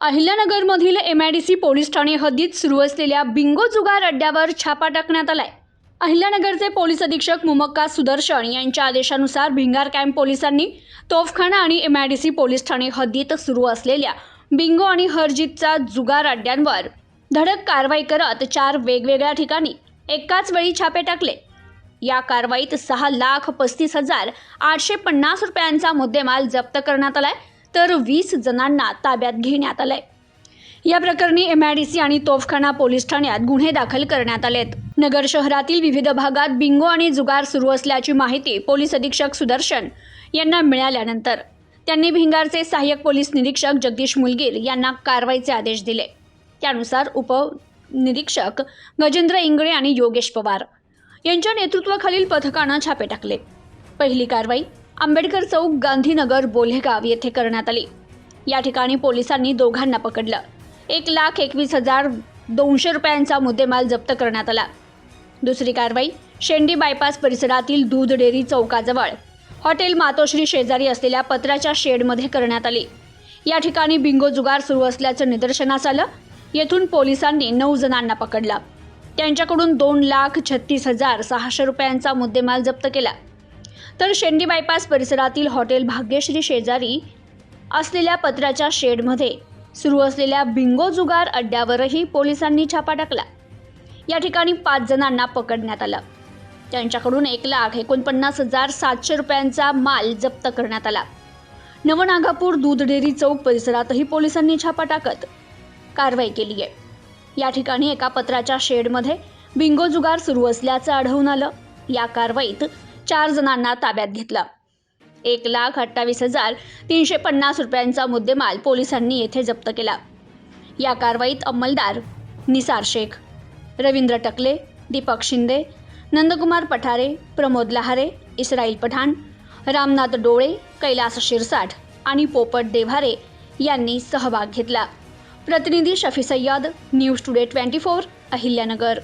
अहिल्यानगरमधील MIDC police Thane हद्दीत सुरू असलेल्या बिंगो जुगार अड्ड्यावर छापा टाकण्यात आलाय। अहिल्यानगरचे पोलीस अधीक्षक मुमक्का सुदर्शन यांच्या आदेशानुसार भिंगार कॅम्प पोलिसांनी तोफखाना आणि MIDC पोलीस ठाणे हद्दीत सुरू असलेल्या बिंगो आणि हरजितचा जुगार अड्ड्यांवर धडक कारवाई करत 4 वेगवेगळ्या ठिकाणी एकाच वेळी छापे टाकले। या कारवाईत 6,35,850 रुपयांचा मुद्देमाल जप्त करण्यात आलाय, तर 20 जणांना ताब्यात घेण्यात आलंय। या प्रकरणी MIDC आणि तोफखाना पोलीस ठाण्यात गुन्हे दाखल करण्यात आलेत। नगर शहरातील विविध भागात बिंगो आणि जुगार सुरू असल्याची माहिती पोलीस अधीक्षक सुदर्शन यांना मिळाल्यानंतर त्यांनी भिंगारचे सहाय्यक पोलीस निरीक्षक जगदीश मुलगीर यांना कारवाईचे आदेश दिले। त्यानुसार उपनिरीक्षक गजेंद्र इंगळे आणि योगेश पवार यांच्या नेतृत्वाखालील पथकाने छापे टाकले। पहिली कारवाई आंबेडकर चौक गांधीनगर बोल्हेगाव येथे करण्यात आली। या ठिकाणी पोलिसांनी दोघांना पकडलं। 1,21,200 रुपयांचा मुद्देमाल जप्त करण्यात आला। दुसरी कारवाई शेंडी बायपास परिसरातील दूध डेअरी चौकाजवळ हॉटेल मातोश्री शेजारी असलेल्या पत्र्याच्या शेडमध्ये करण्यात आली। या ठिकाणी बिंगो जुगार सुरू असल्याचं निदर्शनास आलं। येथून पोलिसांनी 9 जणांना पकडला। त्यांच्याकडून 2,36,600 रुपयांचा मुद्देमाल जप्त केला। तर शेंडी बायपास परिसरातील हॉटेल भाग्यश्री शेजारी असलेल्या पत्र्याच्या शेडमध्ये सुरू असलेल्या बिंगो जुगार अड्ड्यावरही पोलिसांनी छापा टाकला। या ठिकाणी 5 जणांना पकडण्यात आलं। त्यांच्याकडून 1,49,700 रुपयांचा माल जप्त करण्यात आला। नवनागापूर दूध डेअरी चौक परिसरातही पोलिसांनी छापा टाकत कारवाई केली आहे। या ठिकाणी एका पत्र्याच्या शेडमध्ये बिंगो जुगार सुरू असल्याचं आढळून आलं। या कारवाईत 4 जणांना ताब्यात घेतलं। 1,28,350 रुपयांचा मुद्देमाल पोलिसांनी येथे जप्त केला। या कारवाईत अंमलदार निसार शेख, रवींद्र टकले, दीपक शिंदे, नंदकुमार पठारे, प्रमोद लहारे, इस्राईल पठाण, रामनाथ डोळे, कैलास शिरसाठ आणि पोपट देव्हारे यांनी सहभाग घेतला। प्रतिनिधी शफी सय्यद, न्यूज टुडे 24, अहिल्यानगर।